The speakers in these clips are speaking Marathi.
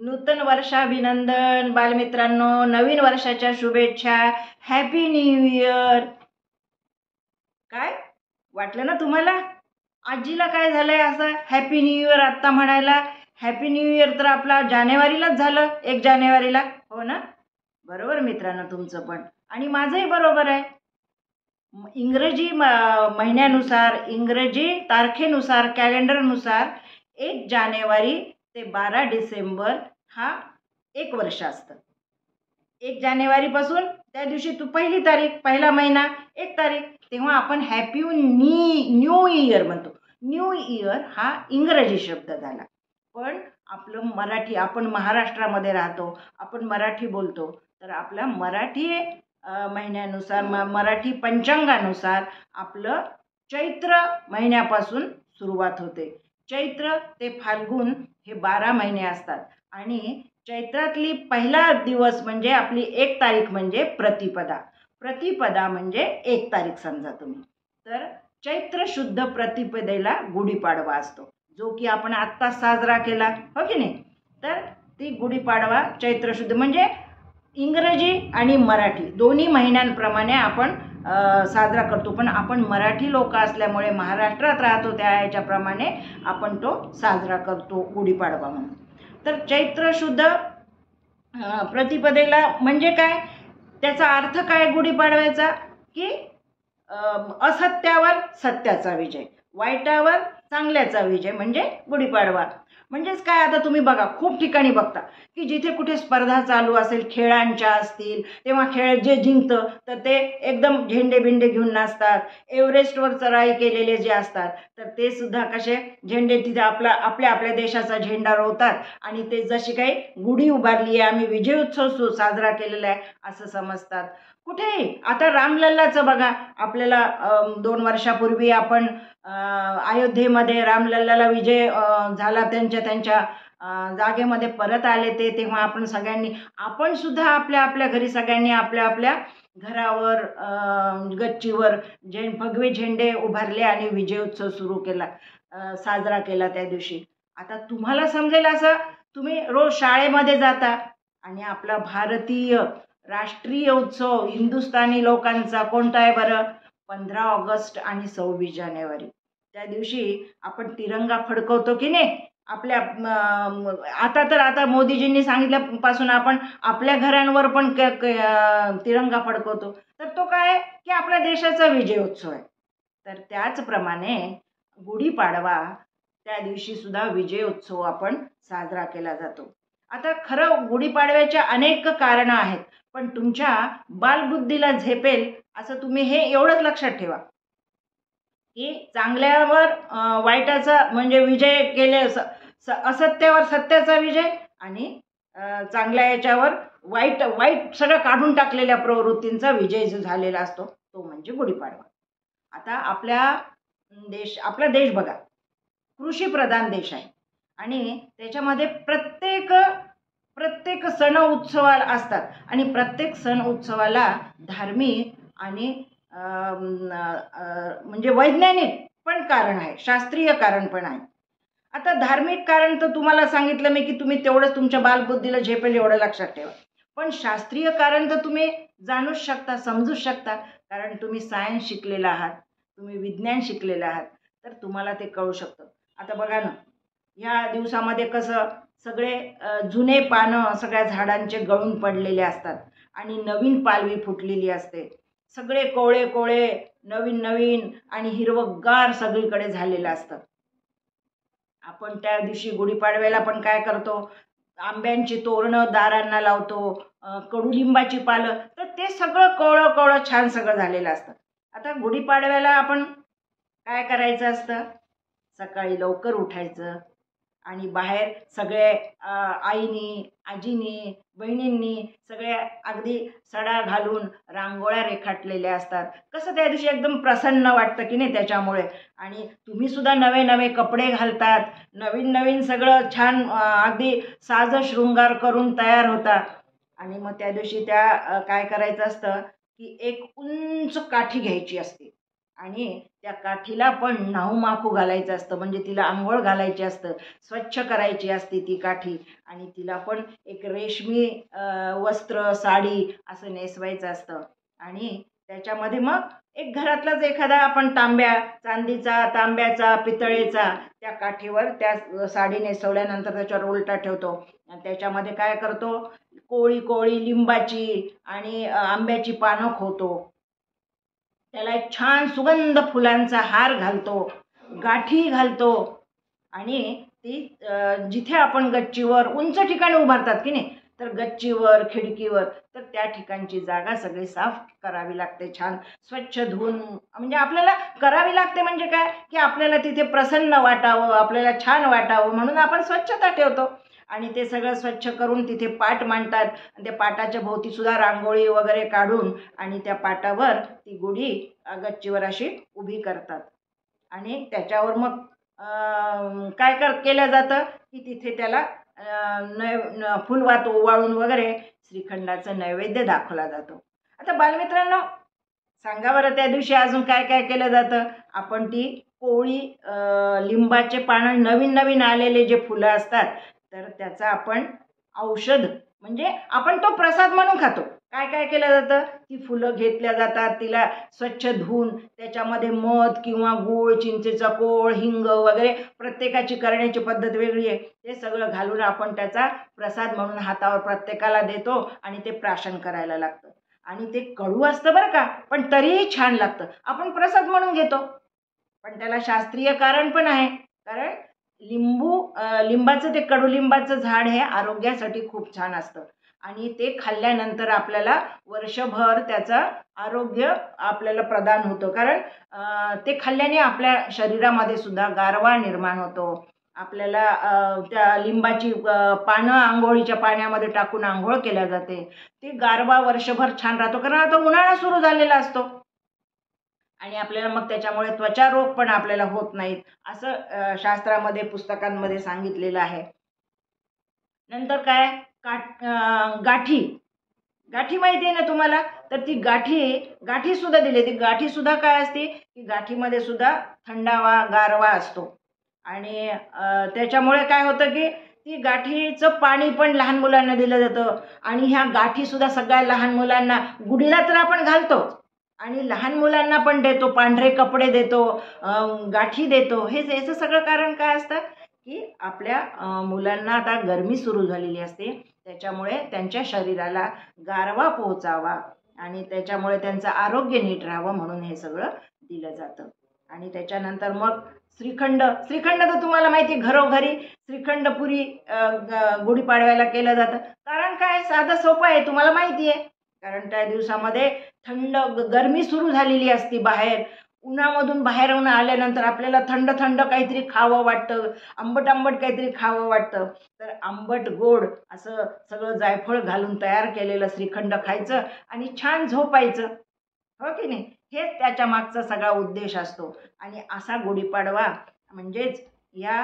नूतन वर्षाभिनंदन बालमित्रांनो, नवीन वर्षाच्या शुभेच्छा. Happy new year. काय वाटलं ना तुम्हाला? आजीला काय झालंय असं हॅपी न्यू इयर आत्ता म्हणायला? हॅपी न्यू इयर तर आपला जानेवारीलाच झालं, 1 जानेवारीला. हो ना? बरोबर मित्रांनो, तुमचं पण आणि माझंही बरोबर आहे. इंग्रजी महिन्यानुसार, इंग्रजी तारखेनुसार, कॅलेंडरनुसार 1 जानेवारी ते 12 डिसेंबर हा एक वर्ष असतं. 1 जानेवारीपासून त्या दिवशी तू पहिली तारीख, पहिला महिना, 1 तारीख, तेव्हा आपण हॅपी न्यू इयर म्हणतो. न्यू इयर हा इंग्रजी शब्द झाला. पण आपलं मराठी, आपण महाराष्ट्रामध्ये राहतो, आपण मराठी बोलतो, तर आपल्या मराठी महिन्यानुसार, मराठी पंचांगानुसार आपलं चैत्र महिन्यापासून सुरुवात होते. चैत्र ते फाल्गुन हे 12 महिने असतात आणि चैत्रातली पहिला दिवस म्हणजे आपली 1 तारीख म्हणजे प्रतिपदा. प्रतिपदा म्हणजे 1 तारीख समजा तुम्ही. तर चैत्र शुद्ध प्रतिपदेला गुढीपाडवा असतो, जो की आपण आत्ता साजरा केला, हो की नाही? तर ती गुढीपाडवा चैत्र शुद्ध म्हणजे इंग्रजी आणि मराठी दोन्ही महिन्यांप्रमाणे आपण साजरा करतो. पण आपण मराठी लोक असल्यामुळे महाराष्ट्रात राहतो, त्या ह्याच्याप्रमाणे आपण तो साजरा करतो गुढीपाडवा म्हणून. तर चैत्र शुद्ध प्रतिपदेला म्हणजे काय, त्याचा अर्थ काय गुढीपाडव्याचा? की असत्यावर सत्याचा विजय, वाईटावर चांगल्याचा विजय म्हणजे गुढीपाडवा. म्हणजेच काय, आता तुम्ही बघा, खूप ठिकाणी बघता की जिथे कुठे स्पर्धा चालू असेल, खेळांच्या असतील, तेव्हा खेळ जे जिंकतं तर ते एकदम झेंडे बिंडे घेऊन नाचतात. एव्हरेस्टवर चढाई केलेले जे असतात तर ते सुद्धा कसे झेंडे, तिथे आपल्या आपल्या देशाचा झेंडा रोवतात आणि ते जशी काही गुढी उभारली आहे, आम्ही विजय उत्सव साजरा केलेला आहे असं समजतात. कुठेही आता रामलल्लाचं बघा, आपल्याला 2 वर्षापूर्वी आपण अयोध्येमध्ये रामलल्लाला विजय झाला, त्यांच्या जागेमध्ये परत आले ते, तेव्हा आपण सगळ्यांनी, आपण सुद्धा आपल्या आपल्या घरी सगळ्यांनी आपल्या आपल्या घरावर गच्चीवर भगवे झेंडे उभारले आणि विजय उत्सव सुरू केला, साजरा केला त्या दिवशी. आता तुम्हाला समजेल असं, तुम्ही रोज शाळेमध्ये जाता आणि आपला भारतीय राष्ट्रीय उत्सव हिंदुस्थानी लोकांचा कोणता आहे बरं? 15 ऑगस्ट आणि 26 जानेवारी. त्या दिवशी आपण तिरंगा फडकवतो की नाही आपल्या. आता मोदीजींनी सांगितल्यापासून आपण आपल्या घरांवर पण तिरंगा फडकवतो. तर तो काय की आपल्या देशाचा विजय उत्सव आहे. तर त्याचप्रमाणे गुढीपाडवा त्या दिवशी सुद्धा विजय उत्सव आपण साजरा केला जातो. आता खरं गुढीपाडव्याच्या अनेक कारणं आहेत, पण तुमच्या बालबुद्धीला झेपेल असं तुम्ही हे एवढंच लक्षात ठेवा की चांगल्यावर वाईटाचा म्हणजे विजय केले, असत्यावर सत्याचा विजय आणि चांगल्या याच्यावर वाईट वाईट सगळं काढून टाकलेल्या प्रवृत्तींचा विजय जो झालेला असतो तो म्हणजे गुढीपाडवा. आता आपला देश बघा, कृषीप्रधान देश आहे आणि त्याच्यामध्ये प्रत्येक सण उत्सव असतात आणि प्रत्येक सण उत्सवाला धार्मिक आणि म्हणजे वैज्ञानिक पण कारण आहे, शास्त्रीय कारण पण आहे. आता धार्मिक कारण तर तुम्हाला सांगितलं मी की तुम्ही तेवढंच तुमच्या बालबुद्धीला झेपेल एवढं लक्षात ठेवा. पण शास्त्रीय कारण तर तुम्ही जाणूच शकता, समजूच शकता, कारण तुम्ही सायन्स शिकलेला आहात, तुम्ही विज्ञान शिकलेले आहात, तर तुम्हाला ते कळू शकतं. आता बघा ना, ह्या दिवसामध्ये कसं सगळे जुने पानं सगळ्या झाडांचे गळून पडलेले असतात आणि नवीन पालवी फुटलेली असते. सगळे कोवळे कोवळे नवीन नवीन आणि हिरवगार सगळीकडे झालेलं असतं. आपण त्या दिवशी गुढीपाडव्याला पण काय करतो, आंब्यांची तोरणं दारांना लावतो, कडुलिंबाची पालं, तर ते सगळं कोवळं कोवळं छान सगळं झालेलं असतं. आता गुढीपाडव्याला आपण काय करायचं असतं, सकाळी लवकर उठायचं आणि बाहेर सगळे आईनी, आजीनी, बहिणींनी सगळे अगदी सडा घालून रांगोळ्या रेखाटलेल्या असतात. कसं त्या दिवशी एकदम प्रसन्न वाटतं की नाही त्याच्यामुळे. आणि तुम्ही सुद्धा नवे नवे कपडे घालतात, नवीन नवीन सगळं छान अगदी साज शृंगार करून तयार होता. आणि मग त्या दिवशी त्या काय करायचं असतं की एक उंच काठी घ्यायची असते आणि त्या काठीला पण न्हाऊमाखू घालायचं असतं, म्हणजे तिला आंघोळ घालायची असतं, स्वच्छ करायची असते ती काठी. आणि तिला पण एक रेशमी वस्त्र, साडी असं नेसवायचं असतं. आणि त्याच्यामध्ये मग एक घरातलाच एखादा आपण चांदीचा, तांब्याचा, पितळेचा त्या काठीवर त्या साडी नेसवल्यानंतर त्याच्यावर उलटा ठेवतो. आणि त्याच्यामध्ये काय करतो, कोळी कोळी लिंबाची आणि आंब्याची पानं खोवतो. त्याला एक छान सुगंध फुलांचा हार घालतो, गाठी घालतो. आणि ती जिथे आपण गच्चीवर उंच ठिकाणी उभारतात की नाही, तर गच्चीवर, खिडकीवर, तर त्या ठिकाणची जागा सगळी साफ करावी लागते, छान स्वच्छ धुवून. म्हणजे आपल्याला करावी लागते म्हणजे काय, की आपल्याला तिथे प्रसन्न वाटावं, आपल्याला छान वाटावं म्हणून आपण स्वच्छता ठेवतो. आणि ते सगळं स्वच्छ करून तिथे पाट मांडतात. आणि त्या पाटाच्या भोवती सुद्धा रांगोळी वगैरे काढून आणि त्या पाटावर ती गुढी गच्चीवर अशी उभी करतात. आणि त्याच्यावर मग काय केलं जातं, की तिथे त्याला फुलवात ओवाळून वगैरे श्रीखंडाचं नैवेद्य दाखवला जातो. आता बालमित्रांनो, सांगा बरं, त्या दिवशी अजून काय काय केलं जातं. आपण ती कोळी लिंबाचे पानं, नवीन नवीन आलेले जे फुलं असतात, तर त्याचा आपण औषध म्हणजे आपण तो प्रसाद म्हणून खातो. काय काय केलं जातं, ती फुलं घेतल्या जातात, तिला स्वच्छ धुवून त्याच्यामध्ये मध किंवा गूळ, चिंचेचा कोळ, हिंग वगैरे, प्रत्येकाची करण्याची पद्धत वेगळी आहे, ते सगळं घालून आपण त्याचा प्रसाद म्हणून हातावर प्रत्येकाला देतो. आणि ते प्राशन करायला लागतं. आणि ते कडू असतं बरं का, पण तरीही छान लागतं. आपण प्रसाद म्हणून घेतो, पण त्याला शास्त्रीय कारण पण आहे. कारण लिंबाचं, ते कडुलिंबाचं झाड हे आरोग्यासाठी खूप छान असतं. आणि ते खाल्ल्यानंतर आपल्याला वर्षभर त्याचं आरोग्य आपल्याला प्रदान होतं. कारण ते खाल्ल्याने आपल्या शरीरामध्ये सुद्धा गारवा निर्माण होतो. आपल्याला त्या लिंबाची पानं आंघोळीच्या पाण्यामध्ये टाकून आंघोळ केल्या जाते. ते गारवा वर्षभर छान राहतो, कारण आता उन्हाळा सुरू झालेला असतो. आणि आपल्याला मग त्याच्यामुळे त्वचा रोग पण आपल्याला होत नाहीत, असं शास्त्रामध्ये, पुस्तकांमध्ये सांगितलेलं आहे. नंतर काय, गाठी गाठी माहिती आहे ना तुम्हाला. तर ती गाठी सुद्धा दिली. ती गाठी सुद्धा काय असते, की गाठीमध्ये सुद्धा थंडावा, गारवा असतो. आणि त्याच्यामुळे काय होतं, की ती गाठीचं पाणी पण लहान मुलांना दिलं जातं. आणि ह्या गाठी सुद्धा सगळ्या लहान मुलांना, गुढीला तर आपण घालतो आणि लहान मुलांना पण देतो, पांढरे कपडे देतो, गाठी देतो. याचं सगळं कारण काय असतं, की आपल्या मुलांना आता गरमी सुरू झालेली असते, त्याच्यामुळे त्यांच्या शरीराला गारवा पोहोचावा आणि त्याच्यामुळे त्यांचं आरोग्य नीट राहावं म्हणून हे सगळं दिलं जातं. आणि त्याच्यानंतर मग श्रीखंड तर तुम्हाला माहिती, घरोघरी श्रीखंडपुरी गुढीपाडव्याला केलं जातं. कारण काय, साधं सोपं आहे, तुम्हाला माहिती आहे. कारण त्या दिवसामध्ये गरमी सुरू झालेली असते बाहेर. उन्हामधून बाहेर आल्यानंतर आपल्याला थंड थंड काहीतरी खावं वाटतं, आंबट आंबट काहीतरी खावं वाटतं. तर आंबट गोड असं सगळं जायफळ घालून तयार केलेलं श्रीखंड खायचं आणि छान झोपायचं, हो की नाही. हेच त्याच्या मागचा सगळा उद्देश असतो. आणि असा गुढीपाडवा म्हणजेच या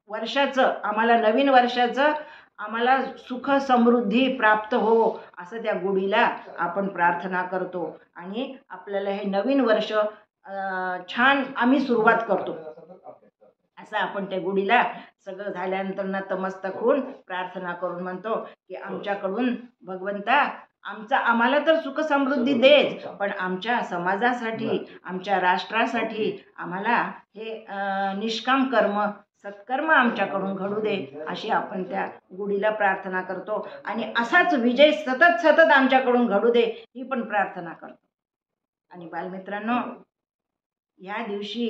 वर्षाचं, आम्हाला नवीन वर्षाचं आम्हाला सुख समृद्धी प्राप्त हो, असं त्या गुढीला आपण प्रार्थना करतो. आणि आपल्याला हे नवीन वर्ष छान आम्ही सुरुवात करतो, असं आपण त्या गुढीला सगळं झाल्यानंतर नतमस्तक होऊन प्रार्थना करून म्हणतो, की आमच्याकडून भगवंता, आम्हाला तर सुख समृद्धी देच, पण आमच्या समाजासाठी, आमच्या राष्ट्रासाठी आम्हाला हे निष्काम कर्म, सत्कर्म आमच्याकडून घडू दे, अशी आपण त्या गुढीला प्रार्थना करतो. आणि असाच विजय सतत सतत आमच्याकडून घडू दे, ही पण प्रार्थना करतो. आणि बालमित्रांनो, या दिवशी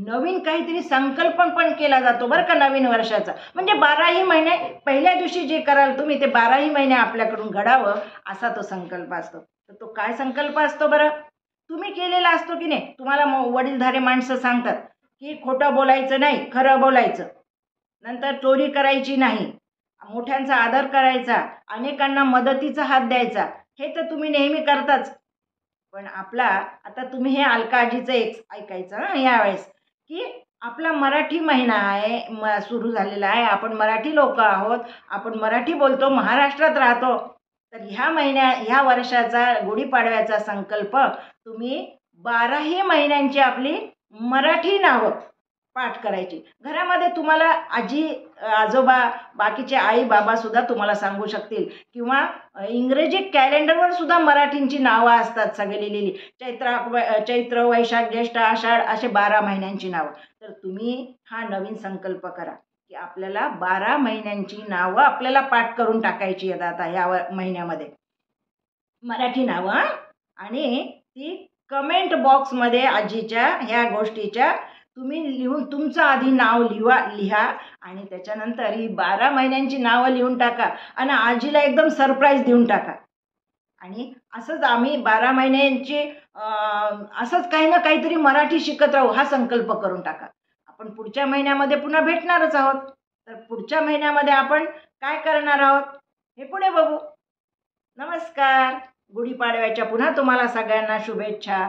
नवीन काहीतरी संकल्प पण केला जातो बरं का, नवीन वर्षाचा. म्हणजे 12ही महिने पहिल्या दिवशी जे कराल तुम्ही, ते 12ही महिने आपल्याकडून घडावं, असा तो संकल्प असतो. तर तो काय संकल्प असतो बरं, तुम्ही केलेला असतो की नाही. तुम्हाला वडीलधारे माणसं सांगतात, की खोटं बोलायचं नाही, खरं बोलायचं, नंतर चोरी करायची नाही, मोठ्यांचा आदर करायचा, अनेकांना मदतीचा हात द्यायचा. हे तर तुम्ही नेहमी करताच. पण आता तुम्ही हे अलकाजीचं ऐकायचं यावेळेस, की आपला मराठी महिना आहे, सुरू झालेला आहे. आपण मराठी लोक आहोत, आपण मराठी बोलतो, महाराष्ट्रात राहतो. तर ह्या वर्षाचा गुढीपाडव्याचा संकल्प तुम्ही 12ही महिन्यांची आपली मराठी नावं पाठ करायची. घरामध्ये तुम्हाला आजी आजोबा बाकीचे आई बाबा सुद्धा तुम्हाला सांगू शकतील, किंवा इंग्रजी कॅलेंडरवर सुद्धा मराठींची नावं असतात सगळी लिहिलेली. चैत्र वैशाख ज्येष्ठ आषाढ असे 12 महिन्यांची नावं. तर तुम्ही हा नवीन संकल्प करा की आपल्याला 12 महिन्यांची नावं आपल्याला पाठ करून टाकायची आहेत आता ह्या महिन्यामध्ये, मराठी नावं. आणि ती कमेंट बॉक्समध्ये आजीच्या ह्या गोष्टीच्या तुम्ही लिहून तुमचं आधी नाव लिहा आणि त्याच्यानंतर ही 12 महिन्यांची नावं लिहून टाका आणि आजीला एकदम सरप्राईज देऊन टाका. आणि असंच आम्ही 12 महिन्यांची असंच काही ना काहीतरी मराठी शिकत राहू हा संकल्प करून टाका. आपण पुढच्या महिन्यामध्ये पुन्हा भेटणारच आहोत. तर पुढच्या महिन्यामध्ये आपण काय करणार आहोत हे पुढे बघू. नमस्कार. गुढीपाडव्याच्या पुन्हा तुम्हाला सगळ्यांना शुभेच्छा.